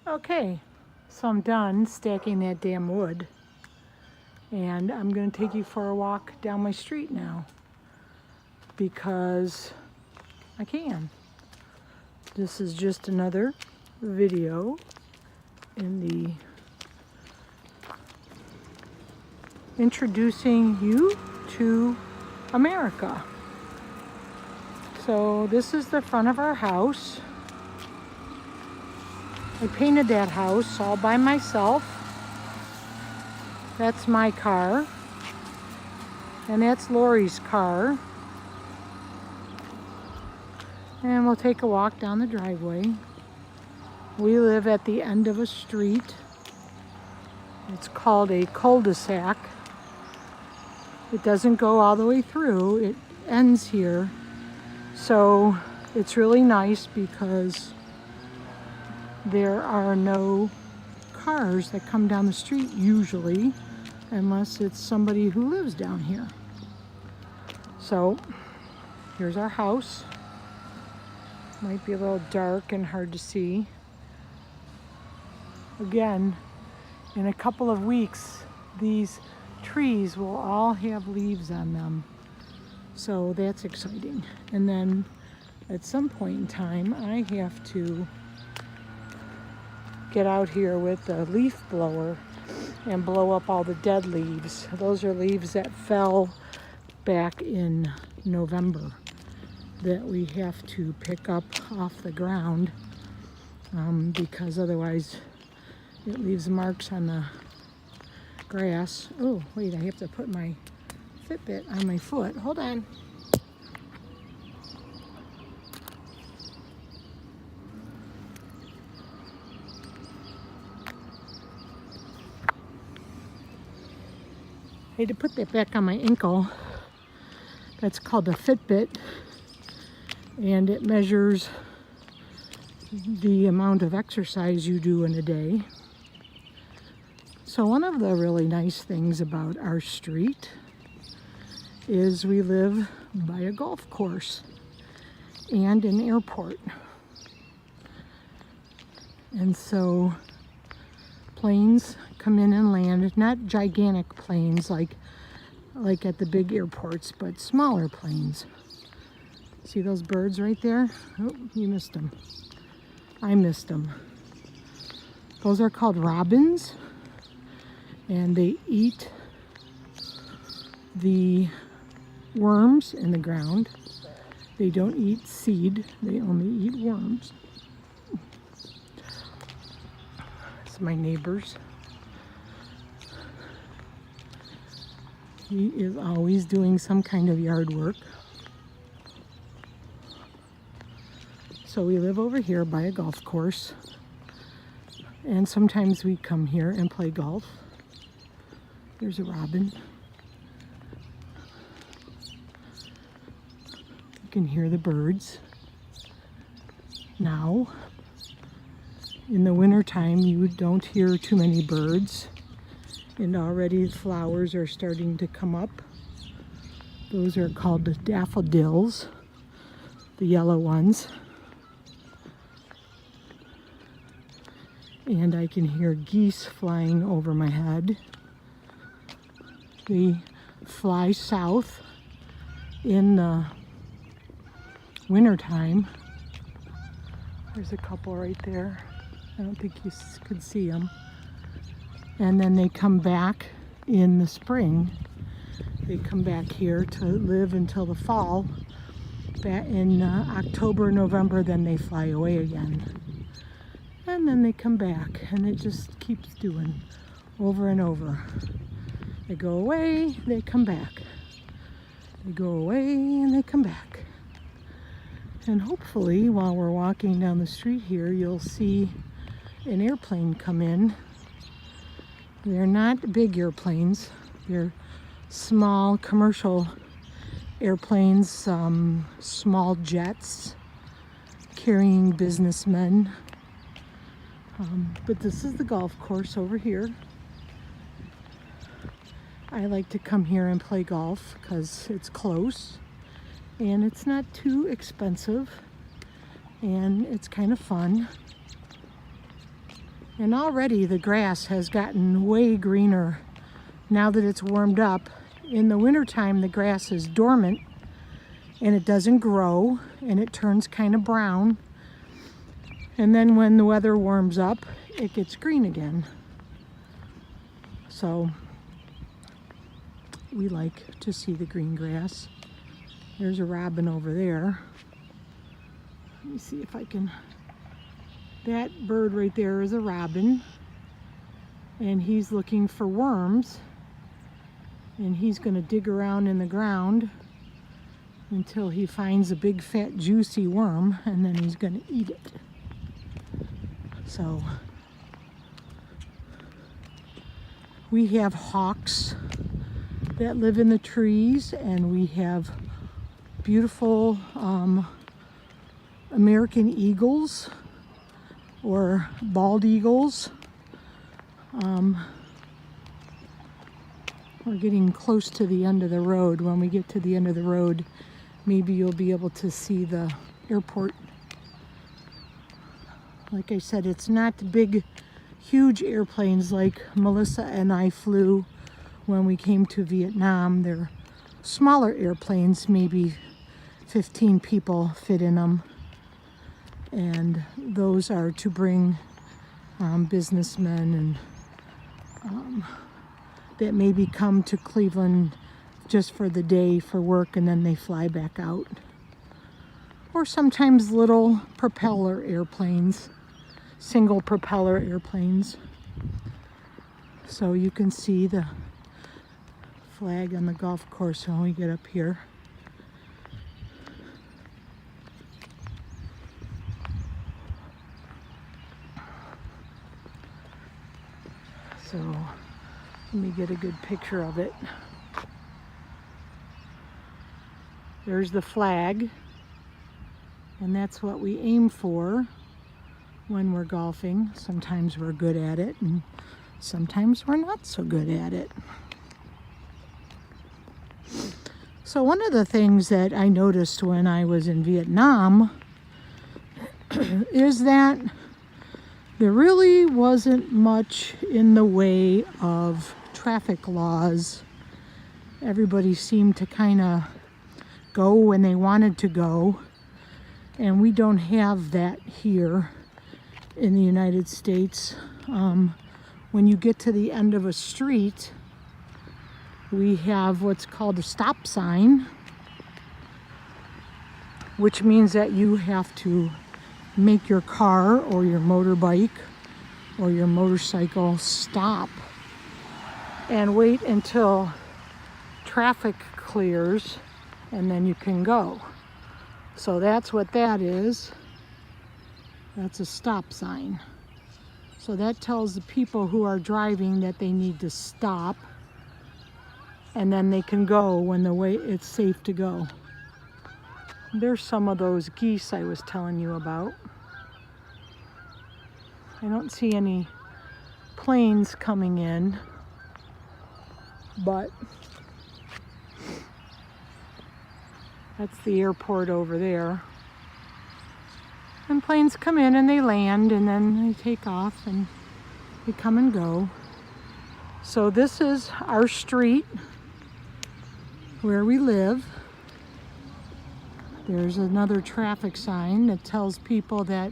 Okay, so I'm done stacking that damn wood, and I'm going to take you for a walk down my street now because I can. This is just another video in the introducing you to America. So this is the front of our house. I painted that house all by myself. That's my car. And that's Lori's car. And we'll take a walk down the driveway. We live at the end of a street. It's called a cul-de-sac. It doesn't go all the way through. It ends here. So it's really nice because there are no cars that come down the street usually, unless it's somebody who lives down here. So here's our house. Might be a little dark and hard to see. Again, in a couple of weeks, these trees will all have leaves on them. So that's exciting. And then at some point in time, I have to get out here with a leaf blower and blow up all the dead leaves. Those are leaves that fell back in November that we have to pick up off the ground because otherwise it leaves marks on the grass. Oh, wait, I have to put my Fitbit on my foot. Hold on. I had to put that back on my ankle. That's called a Fitbit, and it measures the amount of exercise you do in a day. So one of the really nice things about our street is we live by a golf course and an airport. And so planes come in and land, not gigantic planes like at the big airports, but smaller planes. See those birds right there? Oh, you missed them. I missed them. Those are called robins, and they eat the worms in the ground. They don't eat seed, they only eat worms. It's my neighbor's. He is always doing some kind of yard work. So we live over here by a golf course, and sometimes we come here and play golf. There's a robin. You can hear the birds. Now, in the wintertime, you don't hear too many birds, and already flowers are starting to come up. Those are called daffodils, the yellow ones. And I can hear geese flying over my head. They fly south in the wintertime. There's a couple right there. I don't think you could see them. And then they come back in the spring. They come back here to live until the fall. Back in October, November, then they fly away again. And then they come back, and it just keeps doing over and over. They go away, they come back. They go away, and they come back. And hopefully, while we're walking down the street here, you'll see an airplane come in. They're not big airplanes. They're small commercial airplanes, small jets carrying businessmen. But this is the golf course over here. I like to come here and play golf because it's close and it's not too expensive and it's kind of fun. And already the grass has gotten way greener now that it's warmed up. In the wintertime, the grass is dormant and it doesn't grow and it turns kind of brown. And then when the weather warms up, it gets green again. So we like to see the green grass. There's a robin over there. Let me see if I can. That bird right there is a robin, and he's looking for worms, and he's going to dig around in the ground until he finds a big fat juicy worm, and then he's going to eat it. So we have hawks that live in the trees, and we have beautiful American eagles or bald eagles. We're getting close to the end of the road. When we get to the end of the road, maybe you'll be able to see the airport. Like I said, it's not big, huge airplanes like Melissa and I flew when we came to Vietnam. They're smaller airplanes, maybe 15 people fit in them. And those are to bring businessmen and that maybe come to Cleveland just for the day for work and then they fly back out. Or sometimes little propeller airplanes, single propeller airplanes. So you can see the flag on the golf course when we get up here. So let me get a good picture of it. There's the flag, and that's what we aim for when we're golfing. Sometimes we're good at it, and sometimes we're not so good at it. So one of the things that I noticed when I was in Vietnam is that there really wasn't much in the way of traffic laws. Everybody seemed to kind of go when they wanted to go, and we don't have that here in the United States. When you get to the end of a street, we have what's called a stop sign, which means that you have to make your car or your motorbike or your motorcycle stop and wait until traffic clears, and then you can go. So that's what that is. That's a stop sign. So that tells the people who are driving that they need to stop, and then they can go when it's safe to go. There's some of those geese I was telling you about. I don't see any planes coming in, but that's the airport over there. And planes come in and they land and then they take off and they come and go. So this is our street where we live. There's another traffic sign that tells people that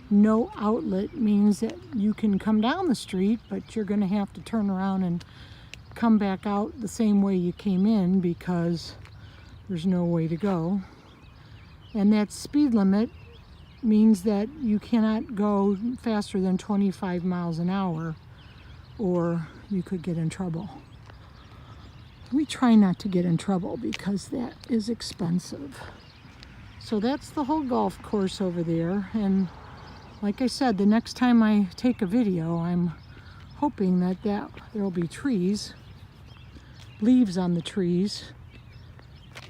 no outlet means that you can come down the street, but you're going to have to turn around and come back out the same way you came in because there's no way to go. And that speed limit means that you cannot go faster than 25 miles an hour or you could get in trouble. We try not to get in trouble because that is expensive. So that's the whole golf course over there. And like I said, the next time I take a video, I'm hoping that there'll be trees, leaves on the trees.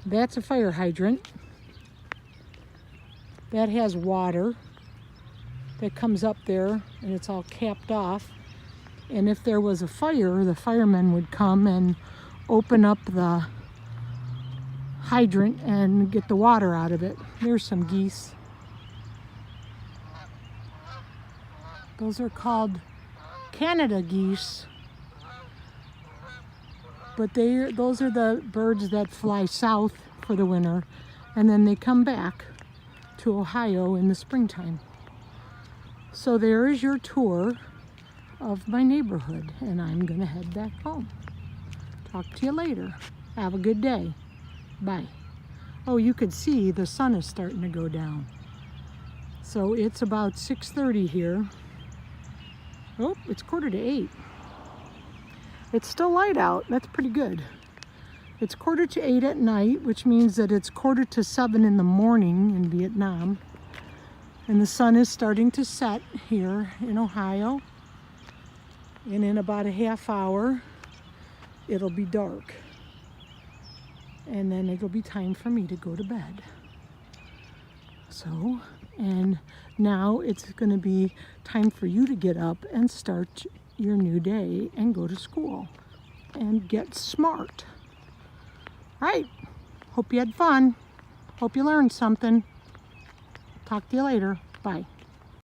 That's a fire hydrant. That has water that comes up there and it's all capped off. And if there was a fire, the firemen would come and open up the hydrant and get the water out of it. There's some geese. Those are called Canada geese. But those are the birds that fly south for the winter, and then they come back to Ohio in the springtime. So there is your tour of my neighborhood, and I'm gonna head back home. Talk to you later. Have a good day. Bye. Oh, you could see the sun is starting to go down. So it's about 6:30 here. Oh, it's 7:45. It's still light out. That's pretty good. It's 7:45 at night, which means that it's 6:45 in the morning in Vietnam. And the sun is starting to set here in Ohio. And in about a half hour, it'll be dark. And then it'll be time for me to go to bed. So, and now it's going to be time for you to get up and start your new day and go to school and get smart. All right. Hope you had fun. Hope you learned something. Talk to you later. Bye.